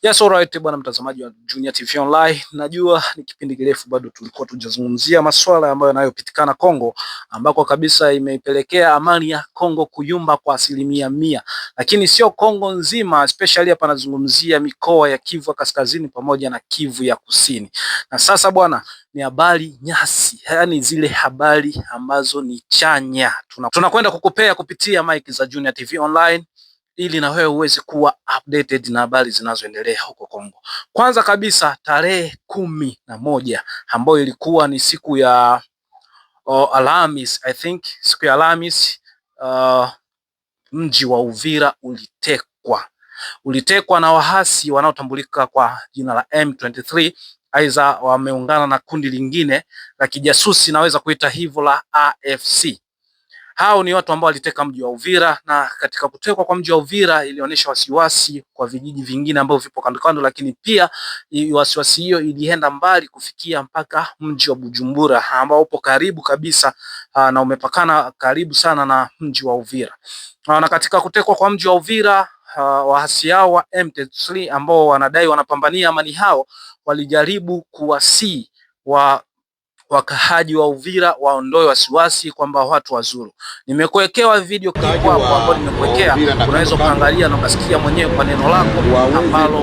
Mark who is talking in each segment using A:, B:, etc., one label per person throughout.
A: Yes, alright bwana mtazamaji wa Junior TV Online. Najua ni kipindi kirefu bado tulikuwa tujazungumzia masuala ambayo yanayopitikana Kongo, ambako kabisa imeipelekea amani ya Kongo kuyumba kwa 100%. Lakini sio Kongo nzima, especially hapa nazungumzia mikoa ya Kivu Kaskazini pamoja na Kivu ya Kusini. Na sasa bwana, ni habari nyasi, yani zile habari ambazo ni chanya. Tunakwenda kukupea kupitia mic za Junior TV Online, ili na wewe uweze kuwa updated na habari zinazoendelea huko Kongo. Kwanza kabisa tarehe 11 ambayo ilikuwa ni siku ya Alhamis, I think siku ya Alhamis, mji wa Uvira ulitekwa na wahasi wanaotambulika kwa jina la M23. Aidha wameungana na kundi lingine la kijasusi, naweza kuita hivyo, la AFC. Hao ni watu ambao waliteka mji wa Uvira, na katika kutekwa kwa mji wa Uvira ilionyesha wasiwasi kwa vijiji vingine ambavyo vipo kando kando, lakini pia wasiwasi hiyo ilienda mbali kufikia mpaka mji wa Bujumbura ambao upo karibu kabisa na umepakana karibu sana na mji wa Uvira. Na katika kutekwa kwa mji wa Uvira, waasi hao wa M23 ambao wanadai wanapambania amani, hao walijaribu kuwasii wakahaji wa Uvira waondoe wasiwasi kwamba watu wazuru. Nimekuwekea video clip hapo ambapo nimekuwekea, unaweza kuangalia na ukasikia mwenyewe kwa neno lako ambalo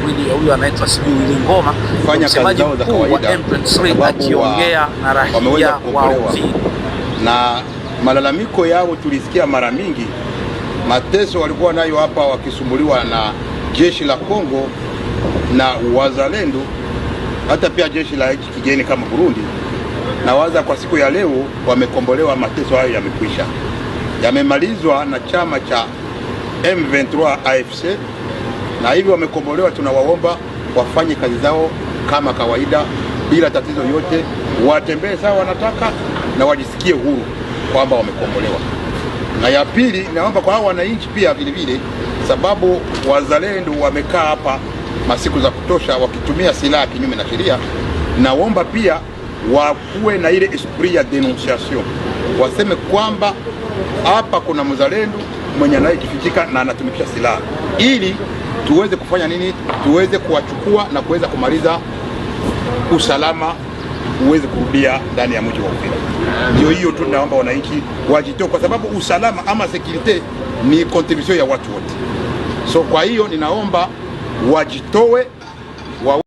A: Willy huyu anaitwa Willy Ngoma, msemaji mkuu wa M23 akiongea na raia wa Uvira.
B: Na malalamiko yao tulisikia mara mingi, mateso walikuwa nayo hapa wakisumbuliwa na jeshi la Kongo na wazalendo, hata pia jeshi la kigeni kama Burundi. Na waza kwa siku ya leo wamekombolewa, mateso hayo yamekwisha, yamemalizwa na chama cha M23 AFC, na hivyo wamekombolewa. Tunawaomba wafanye kazi zao kama kawaida bila tatizo yote, watembee sawa wanataka na wajisikie huru kwamba wamekombolewa. Na ya pili, naomba kwa hao wananchi pia vile vile, sababu wazalendo wamekaa hapa masiku za kutosha wakitumia silaha kinyume na sheria, naomba pia wakuwe na ile esprit ya denunciation, waseme kwamba hapa kuna mzalendo mwenye anayejifichika na anatumikisha silaha, ili tuweze kufanya nini, tuweze kuwachukua na kuweza kumaliza usalama uweze kurudia ndani ya mji wa Uvira. Ndio hiyo tu, naomba wananchi wajitoe, kwa sababu usalama ama security ni contribution ya watu wote. So kwa hiyo ninaomba wajitoe wa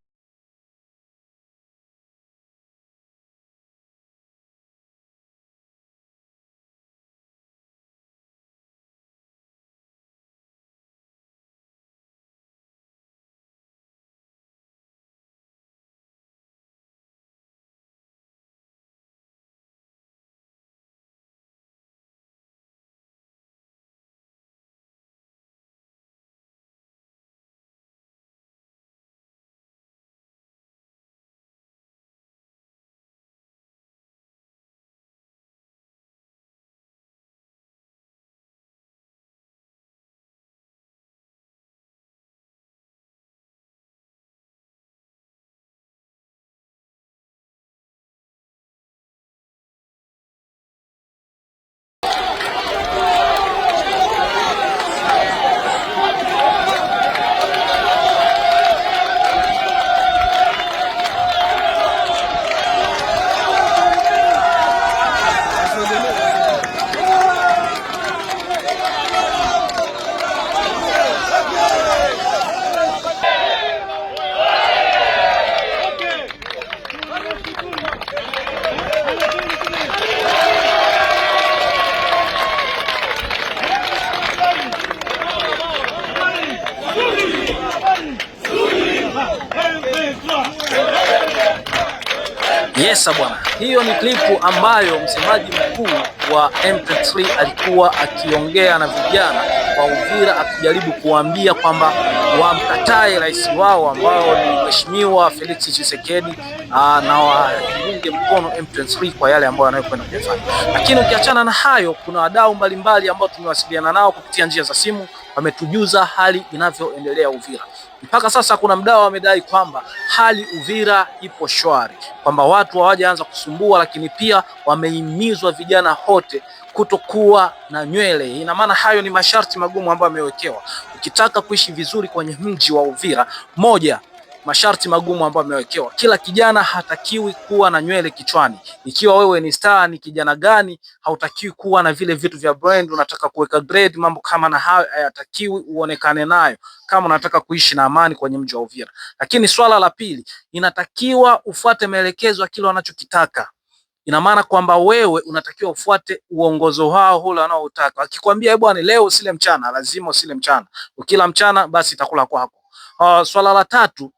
A: Yes bwana, hiyo ni klipu ambayo msemaji mkuu wa M23 alikuwa akiongea na vijana wa Uvira, akijaribu kuambia kwamba wamkatae rais wao ambao ni Mheshimiwa Felix Tshisekedi na waunge mkono M23 kwa yale ambayo anayokwenda kufanya. Lakini ukiachana na hayo, kuna wadau mbalimbali ambao tumewasiliana nao kupitia njia za simu, wametujuza hali inavyoendelea Uvira. Mpaka sasa kuna mdau amedai kwamba hali Uvira ipo shwari, kwamba watu hawajaanza kusumbua, lakini pia wamehimizwa vijana wote kutokuwa na nywele. Ina maana hayo ni masharti magumu ambayo amewekewa. ukitaka kuishi vizuri kwenye mji wa Uvira, moja, masharti magumu ambayo amewekewa. Kila kijana hatakiwi kuwa na nywele kichwani. Ikiwa wewe ni star, ni kijana gani, hautakiwi kuwa na vile vitu vya brand, unataka kuweka dread, mambo kama na hayo hayatakiwi uonekane nayo kama unataka kuishi na amani kwenye mji wa Uvira. Lakini swala la pili, inatakiwa ufuate maelekezo ya kile wanachokitaka. Ina maana kwamba wewe unatakiwa ufuate uongozo wao ule wanaotaka. Akikwambia bwana leo usile mchana, lazima usile mchana. Ukila mchana basi itakula kwako. Swala la tatu,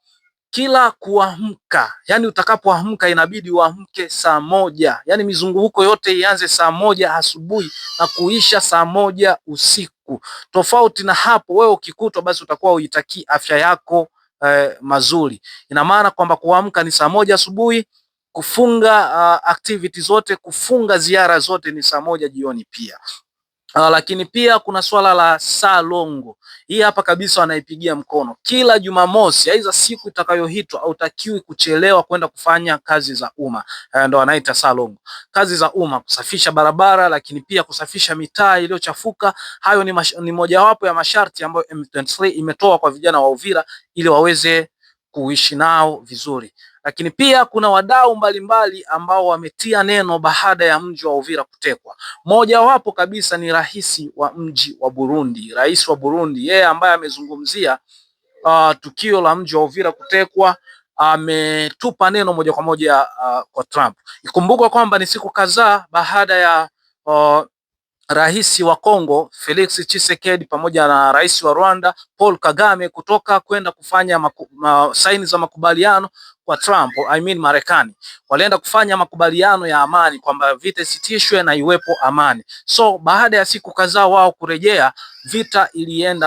A: kila kuamka, yani utakapoamka inabidi uamke saa moja, yani mizunguko yote ianze saa moja asubuhi na kuisha saa moja usiku. Tofauti na hapo, wewe ukikutwa basi utakuwa uitaki afya yako mazuri. Ina maana kwamba kuamka ni saa moja asubuhi, kufunga activity zote, kufunga ziara zote ni saa moja jioni pia. Lakini pia kuna swala la salongo. Hii hapa kabisa wanaipigia mkono. Kila Jumamosi, aidha siku itakayoitwa, hautakiwi kuchelewa kwenda kufanya kazi za umma. Ndio wanaita salongo. Kazi za umma, kusafisha barabara, lakini pia kusafisha mitaa iliyochafuka. Hayo ni mojawapo ya masharti ambayo M23 imetoa kwa vijana wa Uvira ili waweze kuishi nao vizuri. Lakini pia kuna wadau mbalimbali ambao wametia neno baada ya mji wa Uvira kutekwa. Moja wapo kabisa ni rais wa mji wa Burundi. Rais wa Burundi yeye ambaye amezungumzia tukio la mji wa Uvira kutekwa, ametupa neno moja kwa moja kwa Trump. Ikumbukwe kwamba ni siku kadhaa baada ya rais wa Kongo Felix Tshisekedi pamoja na rais wa Rwanda Paul Kagame kutoka kwenda kufanya saini za makubaliano kwa Trump, Marekani. Walienda kufanya makubaliano ya amani kwamba vita isitishwe na iwepo amani. So baada ya siku kadhaa wao kurejea, vita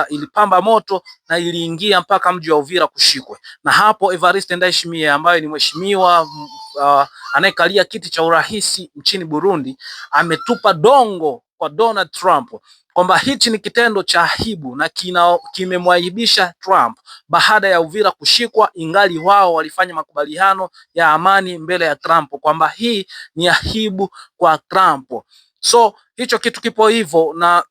A: ilipamba moto na iliingia mpaka mji wa Uvira kushikwe. Na hapo Evariste Ndayishimiye ambaye ni mheshimiwa anayekalia kiti cha urais nchini Burundi ametupa dongo kwa Donald Trump kwamba hichi ni kitendo cha aibu na kimemwaibisha Trump baada ya Uvira kushikwa, ingali wao walifanya makubaliano ya amani mbele ya Trump, kwamba hii ni aibu kwa Trump. So hicho kitu kipo hivyo, na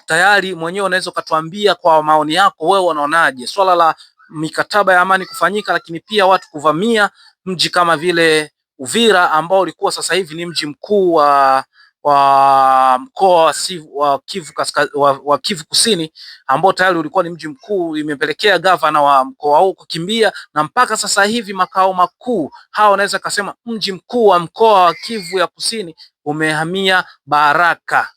A: tayari mwenyewe unaweza ukatuambia kwa maoni yako, wewe unaonaje swala la mikataba ya amani kufanyika, lakini pia watu kuvamia mji kama vile Uvira ambao ulikuwa sasa hivi ni mji mkuu wa mkoa wa Kivu Kusini, ambao tayari ulikuwa ni mji mkuu, imepelekea gavana wa mkoa huu kukimbia, na mpaka sasa hivi makao makuu hao wanaweza kusema mji mkuu wa mkoa wa Kivu ya Kusini umehamia Baraka.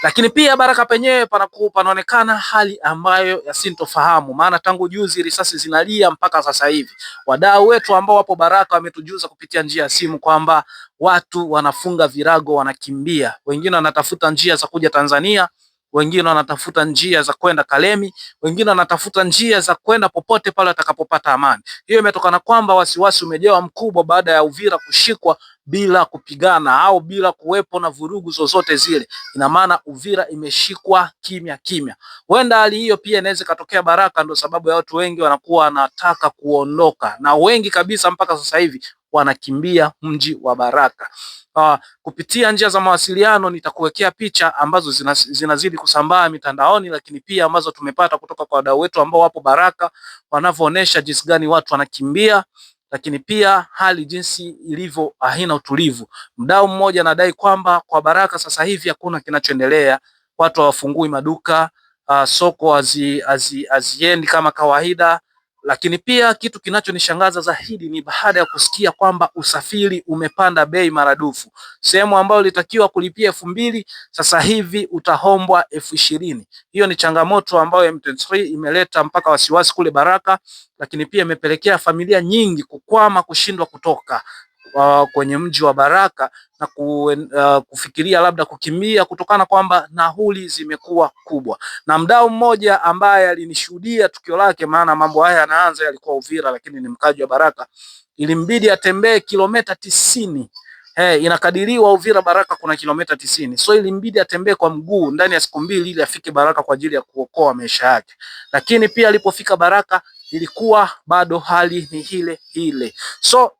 A: Lakini pia Baraka penyewe panaonekana hali ambayo yasintofahamu, maana tangu juzi risasi zinalia mpaka sasa hivi. Wadau wetu ambao wapo Baraka wametujuza kupitia njia ya simu kwamba watu wanafunga virago, wanakimbia, wengine wanatafuta njia za kuja Tanzania, wengine wanatafuta njia za kwenda Kalemi, wengine wanatafuta njia za kwenda popote pale watakapopata amani. Hiyo imetokana kwamba wasiwasi umejawa mkubwa baada ya Uvira kushikwa bila kupigana au bila kuwepo na vurugu zozote zile. Ina maana Uvira imeshikwa kimya kimya. Huenda hali hiyo pia inaweza katokea Baraka, ndio sababu ya watu wengi wanakuwa wanataka kuondoka, na wengi kabisa mpaka sasa hivi wanakimbia mji wa Baraka. Kupitia njia za mawasiliano nitakuwekea picha ambazo zinazidi kusambaa mitandaoni, lakini pia ambazo tumepata kutoka kwa wadau wetu ambao wapo Baraka, wanavyoonyesha jinsi gani watu wanakimbia, lakini pia hali jinsi ilivyo haina utulivu. Mdau mmoja anadai kwamba kwa Baraka sasa hivi hakuna kinachoendelea, watu hawafungui maduka, soko haziendi kama kawaida. Lakini pia kitu kinachonishangaza zaidi ni baada ya kusikia kwamba usafiri umepanda bei maradufu. Sehemu ambayo ilitakiwa kulipia 2,000 sasa hivi utahombwa 20,000. Hiyo ni changamoto ambayo M23 imeleta mpaka wasiwasi kule Baraka, lakini pia imepelekea familia nyingi kukwama, kushindwa kutoka kwenye mji wa Baraka na kufikiria labda kukimbia kutokana kwamba nauli zimekuwa kubwa. Na mdau mmoja ambaye alinishuhudia tukio lake, maana mambo haya yanaanza yalikuwa Uvira lakini ni mkaji wa Baraka, ilimbidi atembee kilomita 90. Inakadiriwa Uvira Baraka kuna kilomita 90. So ilimbidi atembee kwa mguu ndani ya siku 2 ili afike Baraka kwa ajili ya kuokoa maisha yake. Lakini pia alipofika Baraka ilikuwa bado hali ni ile ile. So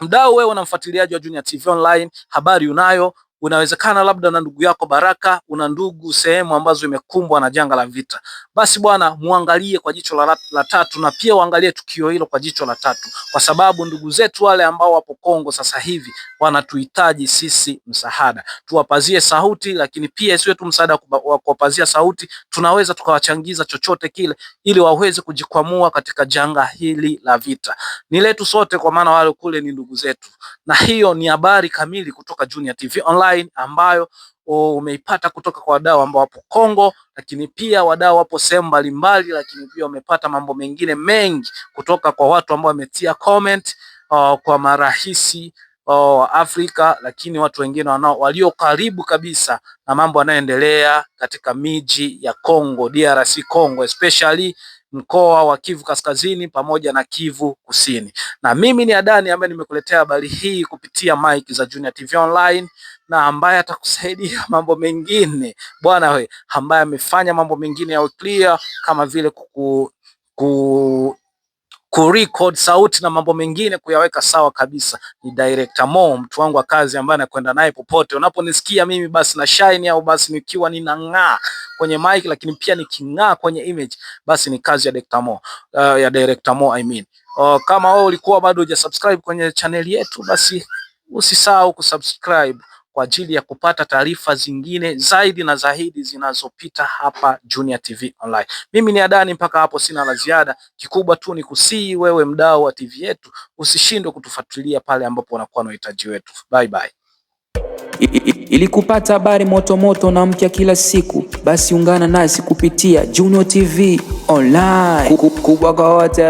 A: mdau, wewe na mfuatiliaji wa Junior TV Online, habari unayo, unawezekana labda na ndugu yako Baraka, una ndugu sehemu ambazo imekumbwa na janga la vita, basi bwana, muangalie kwa jicho la tatu, na pia uangalie tukio hilo kwa jicho la tatu, kwa sababu ndugu zetu wale ambao wapo Kongo sasa hivi wanatuhitaji sisi msaada. Tuwapazie sauti, lakini pia isiwe tu msaada wa kuwapazia sauti, tunaweza tukawachangiza chochote kile ili waweze kujikwamua katika janga hili la vita. Ni letu sote, kwa maana wale kule ni ndugu zetu. Na hiyo ni habari kamili kutoka Junior TV Online ambayo umeipata kutoka kwa wadau ambao wapo Kongo, lakini pia wadau wapo sehemu mbalimbali, lakini pia umepata mambo mengine mengi kutoka kwa watu ambao wametia comment kwa marahisi wa Afrika, lakini watu wengine walio karibu kabisa na mambo yanayoendelea katika miji ya Kongo, DRC Kongo, especially mkoa wa Kivu Kaskazini pamoja na Kivu Kusini. Na mimi ni Adani ambaye nimekuletea habari hii kupitia mic za Junior TV Online, na ambaye atakusaidia mambo mengine bwana we, ambaye amefanya mambo mengine ya clear kama vile kurecord sauti na mambo mengine kuyaweka sawa kabisa, ni Director Mo, mtu wangu wa kazi ambaye anakwenda naye popote. Unaponisikia mimi basi na shine, au basi nikiwa ninang'aa kwenye mic, lakini pia niking'aa kwenye image, basi ni kazi ya Director Mo, Director Mo I mean. Kama wewe ulikuwa bado hujasubscribe kwenye channel yetu, basi usisahau kusubscribe kwa ajili ya kupata taarifa zingine zaidi na zaidi zinazopita hapa Junior TV Online. Mimi ni Adani, mpaka hapo sina la ziada. Kikubwa tu ni kusii wewe mdau wa TV yetu usishindwe kutufuatilia pale ambapo unakuwa na uhitaji wetu. Bye bye.
C: Ili kupata habari moto moto na mpya kila siku, basi ungana nasi kupitia Junior TV Online. Kubwa kwa wote.